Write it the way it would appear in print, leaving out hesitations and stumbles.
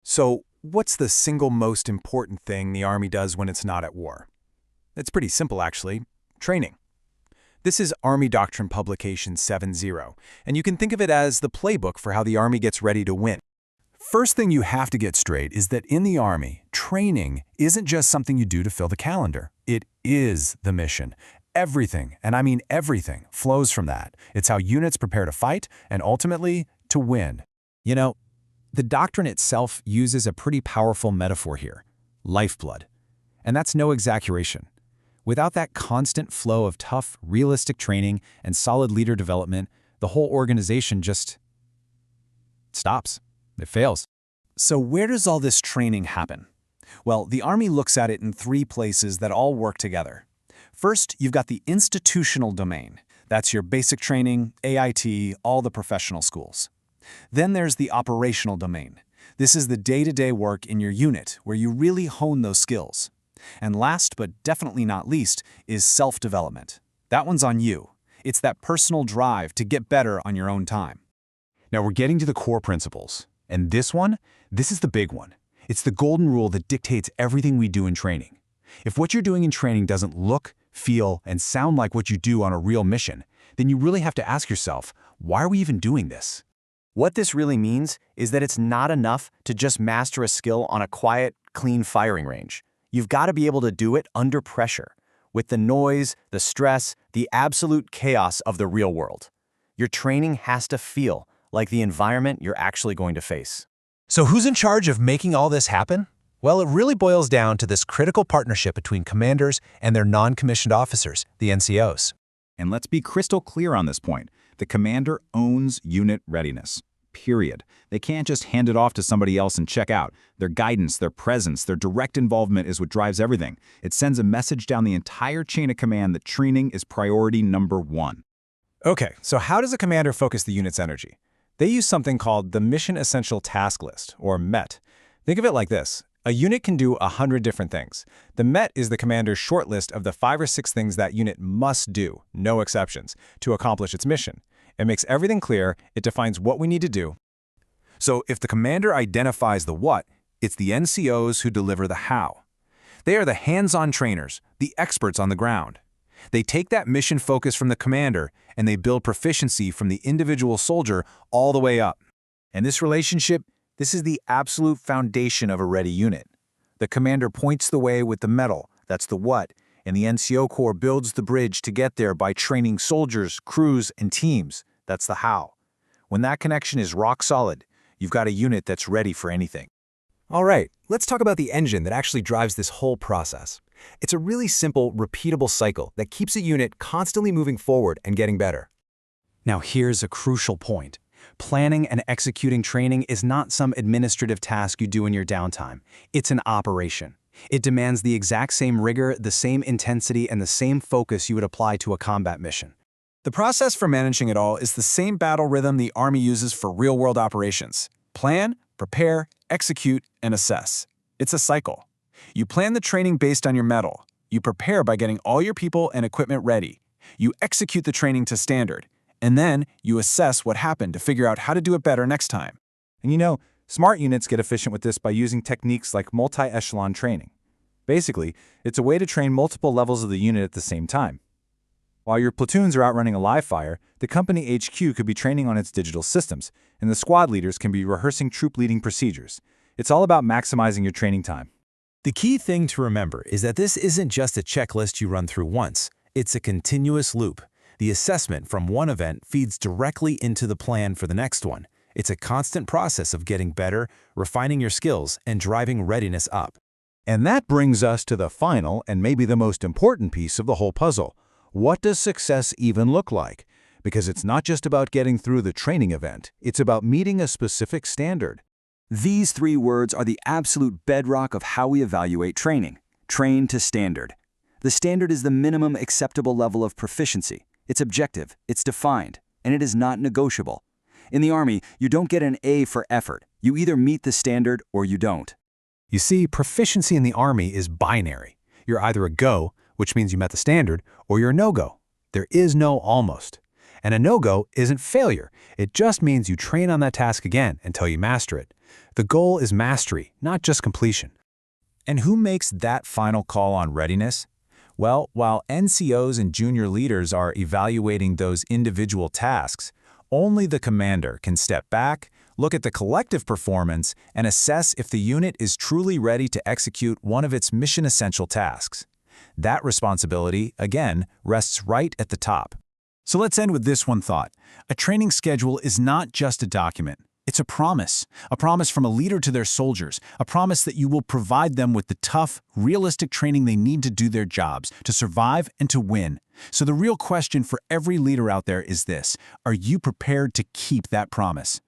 So, what's the single most important thing the Army does when it's not at war? It's pretty simple, actually. Training. This is Army Doctrine Publication 7.0, and you can think of it as the playbook for how the Army gets ready to win. First thing you have to get straight is that in the Army, training isn't just something you do to fill the calendar. It is the mission. Everything, and I mean everything, flows from that. It's how units prepare to fight and ultimately to win. You know, the doctrine itself uses a pretty powerful metaphor here: lifeblood. And that's no exaggeration. Without that constant flow of tough, realistic training and solid leader development, the whole organization just stops. It fails. So where does all this training happen? Well, the Army looks at it in three places that all work together. First, you've got the institutional domain. That's your basic training, AIT, all the professional schools. Then there's the operational domain. This is the day-to-day work in your unit where you really hone those skills. And last but definitely not least is self-development. That one's on you. It's that personal drive to get better on your own time. Now we're getting to the core principles. And this is the big one. It's the golden rule that dictates everything we do in training. If what you're doing in training doesn't look, feel, and sound like what you do on a real mission, then you really have to ask yourself, why are we even doing this? What this really means is that it's not enough to just master a skill on a quiet, clean firing range. You've got to be able to do it under pressure, with the noise, the stress, the absolute chaos of the real world. Your training has to feel like the environment you're actually going to face. So who's in charge of making all this happen? Well, it really boils down to this critical partnership between commanders and their non-commissioned officers, the NCOs. And let's be crystal clear on this point. The commander owns unit readiness. Period. They can't just hand it off to somebody else and check out. Their guidance, their presence, their direct involvement is what drives everything. It sends a message down the entire chain of command that training is priority number one. Okay, so how does a commander focus the unit's energy? They use something called the Mission Essential Task List, or MET. Think of it like this. A unit can do 100 different things. The MET is the commander's short list of the 5 or 6 things that unit must do, no exceptions, to accomplish its mission. It makes everything clear, it defines what we need to do. So if the commander identifies the what, it's the NCOs who deliver the how. They are the hands-on trainers, the experts on the ground. They take that mission focus from the commander and they build proficiency from the individual soldier all the way up. And this relationship, this is the absolute foundation of a ready unit. The commander points the way with the metal, that's the what, and the NCO Corps builds the bridge to get there by training soldiers, crews, and teams. That's the how. When that connection is rock solid, you've got a unit that's ready for anything. All right, let's talk about the engine that actually drives this whole process. It's a really simple, repeatable cycle that keeps a unit constantly moving forward and getting better. Now here's a crucial point. Planning and executing training is not some administrative task you do in your downtime. It's an operation. It demands the exact same rigor, the same intensity, and the same focus you would apply to a combat mission. The process for managing it all is the same battle rhythm the Army uses for real-world operations. Plan, prepare, execute, and assess. It's a cycle. You plan the training based on your mettle. You prepare by getting all your people and equipment ready. You execute the training to standard. And then you assess what happened to figure out how to do it better next time. And you know, smart units get efficient with this by using techniques like multi-echelon training. Basically, it's a way to train multiple levels of the unit at the same time. While your platoons are out running a live fire, the company HQ could be training on its digital systems, and the squad leaders can be rehearsing troop leading procedures. It's all about maximizing your training time. The key thing to remember is that this isn't just a checklist you run through once. It's a continuous loop. The assessment from one event feeds directly into the plan for the next one. It's a constant process of getting better, refining your skills, and driving readiness up. And that brings us to the final and maybe the most important piece of the whole puzzle. What does success even look like? Because it's not just about getting through the training event, it's about meeting a specific standard. These 3 words are the absolute bedrock of how we evaluate training. Train to standard. The standard is the minimum acceptable level of proficiency. It's objective, it's defined, and it is not negotiable. In the Army, you don't get an A for effort. You either meet the standard or you don't. You see, proficiency in the Army is binary. You're either a go, which means you met the standard, or you're a no-go. There is no almost. And a no-go isn't failure. It just means you train on that task again until you master it. The goal is mastery, not just completion. And who makes that final call on readiness? Well, while NCOs and junior leaders are evaluating those individual tasks, only the commander can step back, look at the collective performance, and assess if the unit is truly ready to execute one of its mission-essential tasks. That responsibility, again, rests right at the top. So let's end with this one thought. A training schedule is not just a document. It's a promise from a leader to their soldiers, a promise that you will provide them with the tough, realistic training they need to do their jobs, to survive and to win. So the real question for every leader out there is this: are you prepared to keep that promise?